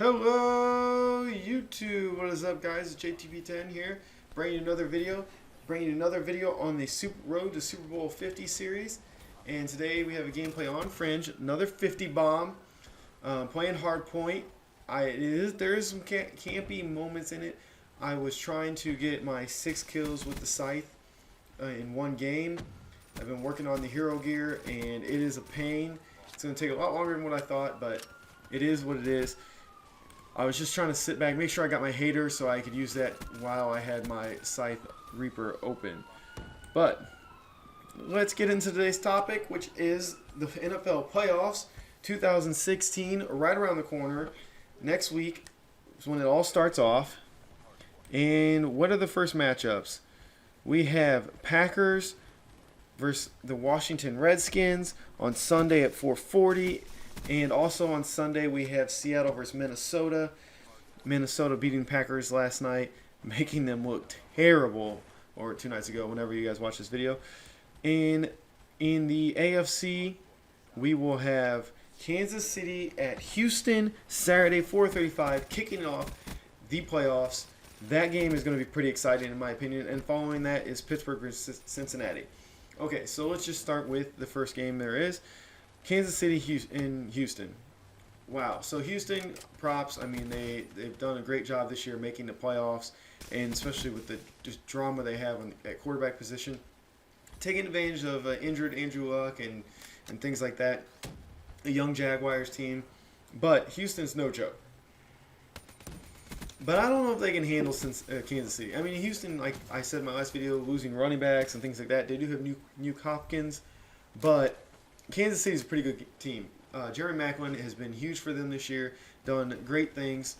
Hello YouTube, what is up guys? It's JTP10 here, bringing you another video on the Road to Super Bowl 50 series. And today we have a gameplay on Fringe, another 50 bomb, playing hard point. There is some campy moments in it. I was trying to get my 6 kills with the scythe in one game. I've been working on the hero gear and it is a pain. It's going to take a lot longer than what I thought, but it is what it is. I was just trying to sit back, make sure I got my hater so I could use that while I had my Scythe Reaper open. But let's get into today's topic, which is the NFL playoffs 2016, right around the corner. Next week is when it all starts off. And what are the first matchups? We have Packers versus the Washington Redskins on Sunday at 4:40. And also on Sunday, we have Seattle versus Minnesota. Minnesota beating Packers last night, making them look terrible, or 2 nights ago, whenever you guys watch this video. And in the AFC, we will have Kansas City at Houston, Saturday, 4:35, kicking off the playoffs. That game is going to be pretty exciting, in my opinion. And following that is Pittsburgh versus Cincinnati. Okay, so let's just start with the first game there is. Kansas City in Houston. Wow. So Houston, props. I mean, they've done a great job this year making the playoffs, and especially with the just drama they have at quarterback position, taking advantage of injured Andrew Luck and things like that. The young Jaguars team, but Houston's no joke. But I don't know if they can handle Kansas City. I mean, Houston, like I said in my last video, losing running backs and things like that. They do have new Hopkins, but Kansas City is a pretty good team. Jerry Maclin has been huge for them this year, done great things.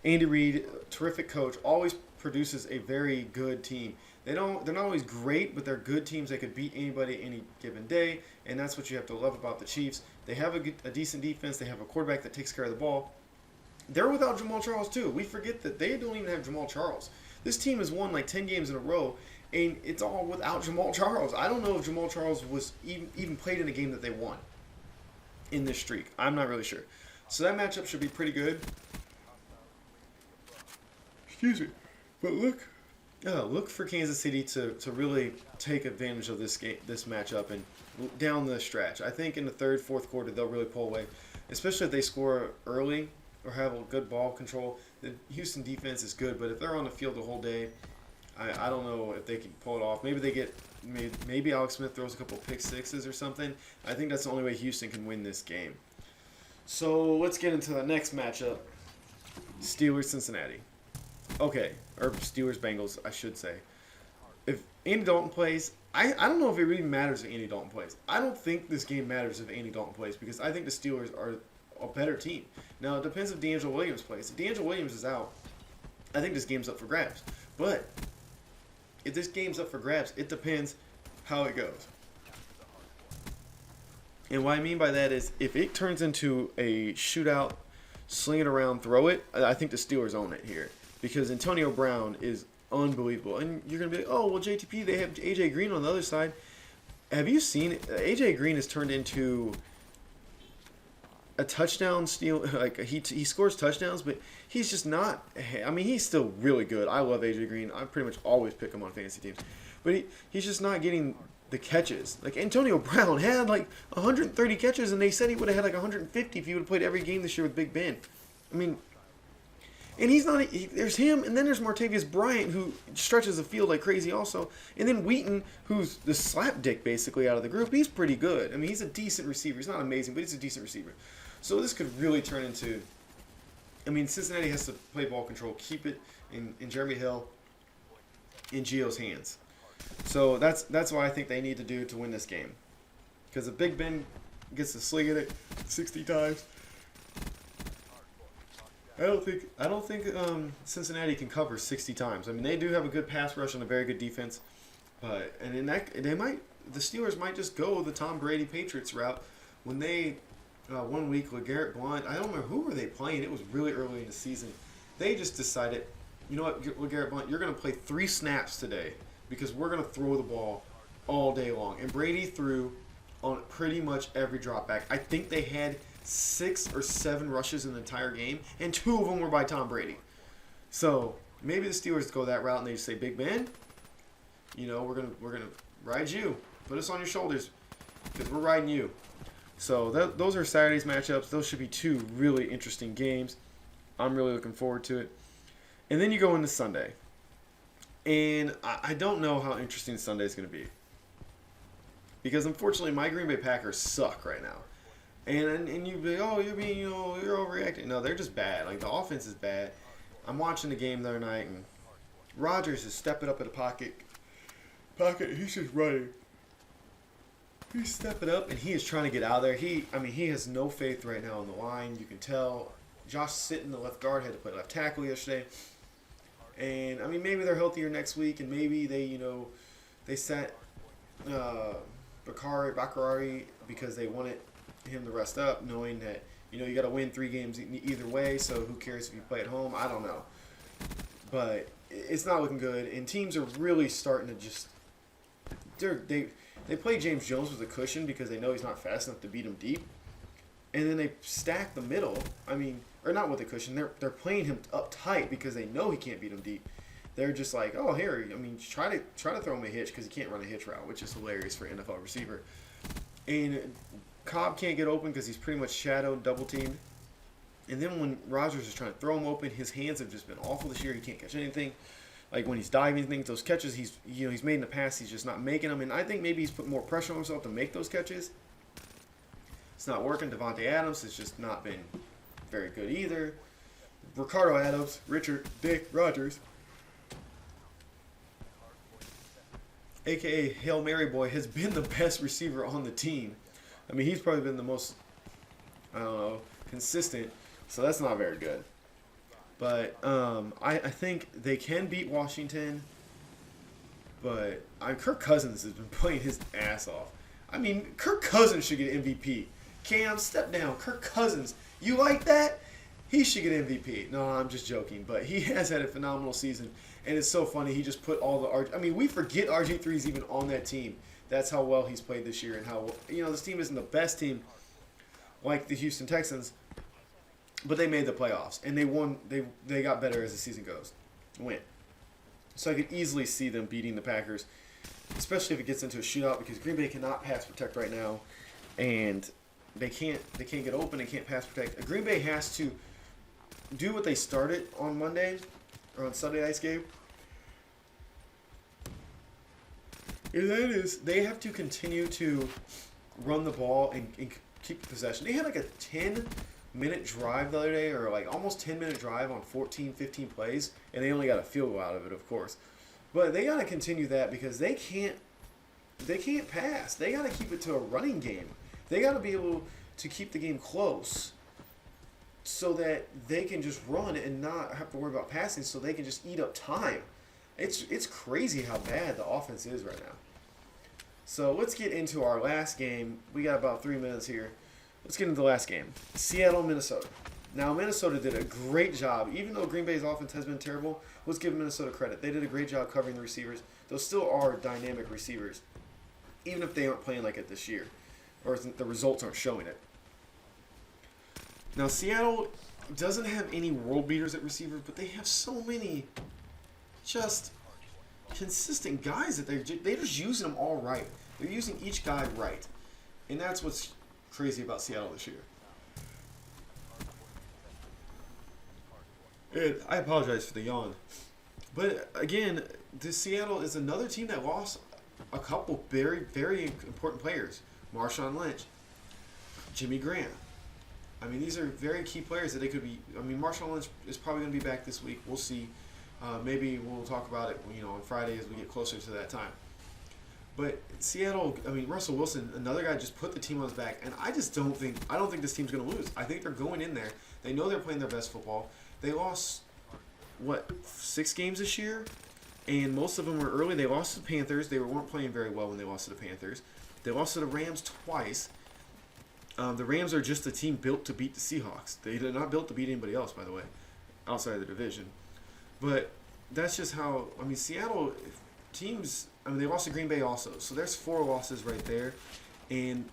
Andy Reid, terrific coach, always produces a very good team. They're not always great, but they're good teams that could beat anybody any given day, and that's what you have to love about the Chiefs. They have a decent defense. They have a quarterback that takes care of the ball. They're without Jamal Charles too. We forget that they don't even have Jamal Charles. This team has won like 10 games in a row, and it's all without Jamal Charles. I don't know if Jamal Charles was even played in a game that they won in this streak. I'm not really sure. So that matchup should be pretty good. Excuse me. But look for Kansas City to really take advantage of this matchup and down the stretch. I think in the third, fourth quarter they'll really pull away, especially if they score early or have a good ball control. The Houston defense is good, but if they're on the field the whole day, I don't know if they can pull it off. Maybe Alex Smith throws a couple pick sixes or something. I think that's the only way Houston can win this game. So let's get into the next matchup. Steelers-Cincinnati. Okay, or Steelers-Bengals, I should say. If Andy Dalton plays, I don't know if it really matters if Andy Dalton plays. I don't think this game matters if Andy Dalton plays because I think the Steelers are a better team. Now, it depends if D'Angelo Williams plays. If D'Angelo Williams is out, I think this game's up for grabs. But if this game's up for grabs, it depends how it goes. And what I mean by that is if it turns into a shootout, sling it around, throw it, I think the Steelers own it here. Because Antonio Brown is unbelievable. And you're going to be like, oh, well, JTP, they have A.J. Green on the other side. Have you seen it? A.J. Green has turned into a touchdown steal. Like he scores touchdowns, but he's just not. I mean, he's still really good. I love AJ Green. I pretty much always pick him on fantasy teams, but he's just not getting the catches. Like Antonio Brown had like 130 catches, and they said he would have had like 150 if he would have played every game this year with Big Ben. I mean, and he's not. There's him, and then there's Martavius Bryant, who stretches the field like crazy also, and then Wheaton, who's the slapdick basically out of the group. He's pretty good. I mean, he's a decent receiver. He's not amazing, but he's a decent receiver. So this could really turn into, I mean, Cincinnati has to play ball control, keep it in Jeremy Hill, in Gio's hands. So that's what I think they need to do to win this game. Because if Big Ben gets to sling at it 60 times, I don't think Cincinnati can cover 60 times. I mean, they do have a good pass rush and a very good defense, but the Steelers might just go the Tom Brady Patriots route when they. 1 week, LeGarrette Blount, I don't remember who were they playing. It was really early in the season. They just decided, you know what, LeGarrette Blount, you're going to play 3 snaps today because we're going to throw the ball all day long. And Brady threw on pretty much every drop back. I think they had 6 or 7 rushes in the entire game, and 2 of them were by Tom Brady. So maybe the Steelers go that route and they just say, Big Ben, we're gonna ride you, put us on your shoulders, because we're riding you. So those are Saturday's matchups. Those should be 2 really interesting games. I'm really looking forward to it. And then you go into Sunday. And I don't know how interesting Sunday's going to be. Because unfortunately, my Green Bay Packers suck right now. And you'd be, oh, you're overreacting. No, they're just bad. Like, the offense is bad. I'm watching the game the other night, and Rodgers is stepping up in the pocket. He's just running. He's stepping up, and he is trying to get out of there. He has no faith right now on the line. You can tell. Josh Sitton, the left guard, had to play left tackle yesterday. And, maybe they're healthier next week, and maybe they sat Bakari because they wanted him to rest up, knowing that, you got to win 3 games either way, so who cares if you play at home? I don't know. But it's not looking good, and teams are really starting to just – they play James Jones with a cushion because they know he's not fast enough to beat him deep. And then they stack the middle. Or not with a cushion. They're playing him up tight because they know he can't beat him deep. They're just like, oh, here, try to throw him a hitch because he can't run a hitch route, which is hilarious for an NFL receiver. And Cobb can't get open because he's pretty much shadowed, double teamed. And then when Rodgers is trying to throw him open, his hands have just been awful this year. He can't catch anything. Like when he's diving things, those catches he's made in the past, he's just not making them. And I think maybe he's put more pressure on himself to make those catches. It's not working. Devontae Adams has just not been very good either. Ricardo Adams, Dick Rodgers, a.k.a. Hail Mary Boy, has been the best receiver on the team. He's probably been the most, consistent. So that's not very good. But I think they can beat Washington. But Kirk Cousins has been playing his ass off. Kirk Cousins should get MVP. Cam, step down. Kirk Cousins. You like that? He should get MVP. No, I'm just joking. But he has had a phenomenal season. And it's so funny. He just put all the we forget RG3 is even on that team. That's how well he's played this year. And how, this team isn't the best team like the Houston Texans. But they made the playoffs. And they won. They got better as the season goes. Win. So I could easily see them beating the Packers. Especially if it gets into a shootout. Because Green Bay cannot pass protect right now. And they can't get open and can't pass protect. Green Bay has to do what they started on Monday or on Sunday night's game. And that is they have to continue to run the ball and keep possession. They had like a 10-minute drive the other day, or like almost 10-minute drive on 14, 15 plays, and they only got a field goal out of it, of course. But they got to continue that because they can't pass. They got to keep it to a running game. They got to be able to keep the game close so that they can just run and not have to worry about passing, so they can just eat up time. It's crazy how bad the offense is right now. So let's get into our last game. We got about 3 minutes here. Let's get into the last game. Seattle, Minnesota. Now, Minnesota did a great job. Even though Green Bay's offense has been terrible, let's give Minnesota credit. They did a great job covering the receivers. Those still are dynamic receivers, even if they aren't playing like it this year, or the results aren't showing it. Now, Seattle doesn't have any world beaters at receiver, but they have so many just consistent guys that they're just using them all right. They're using each guy right. And that's what's crazy about Seattle this year. And I apologize for the yawn. But again, Seattle is another team that lost a couple very, very important players. Marshawn Lynch, Jimmy Graham. These are very key players that they could be. Marshawn Lynch is probably going to be back this week. We'll see. Maybe we'll talk about it, on Friday as we get closer to that time. But Seattle, Russell Wilson, another guy, just put the team on his back, and I don't think this team's going to lose. I think they're going in there. They know they're playing their best football. They lost 6 games this year, and most of them were early. They lost to the Panthers. They weren't playing very well when they lost to the Panthers. They lost to the Rams twice. The Rams are just a team built to beat the Seahawks. They're not built to beat anybody else, by the way, outside of the division. But that's just how, Seattle teams, they lost to Green Bay also. So there's 4 losses right there. And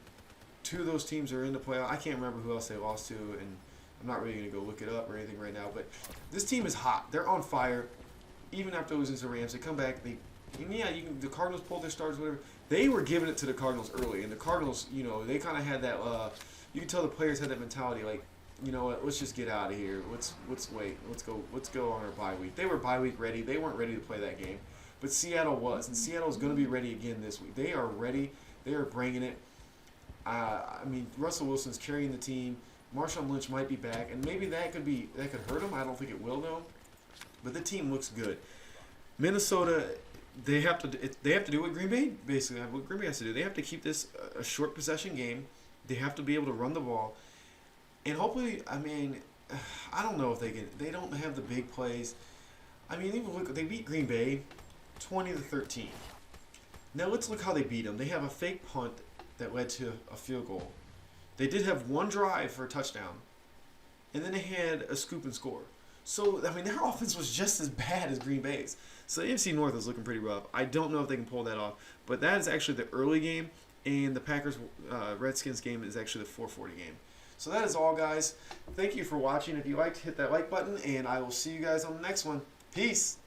Two of those teams are in the playoff. I can't remember who else they lost to, and I'm not really going to go look it up or anything right now. But this team is hot. They're on fire. Even after losing to the Rams, they come back. The Cardinals pulled their starters, whatever. They were giving it to the Cardinals early, and the Cardinals, they kind of had that. You can tell the players had that mentality, like, you know what? Let's just get out of here. Let's wait. Let's go on our bye week. They were bye week ready. They weren't ready to play that game, but Seattle was, and Seattle's going to be ready again this week. They are ready. They are bringing it. Russell Wilson's carrying the team. Marshawn Lynch might be back, and maybe that could hurt him. I don't think it will though. But the team looks good. Minnesota, they have to do what Green Bay basically. What Green Bay has to do. They have to keep this a short possession game. They have to be able to run the ball, and hopefully, I don't know if they can. They don't have the big plays. Even look, they beat Green Bay, 20-13. Now let's look how they beat them. They have a fake punt that led to a field goal. They did have one drive for a touchdown, and then they had a scoop and score. So, their offense was just as bad as Green Bay's. So, the AFC North is looking pretty rough. I don't know if they can pull that off, but that is actually the early game, and the Packers-Redskins game is actually the 4:40 game. So, that is all, guys. Thank you for watching. If you liked, hit that like button, and I will see you guys on the next one. Peace!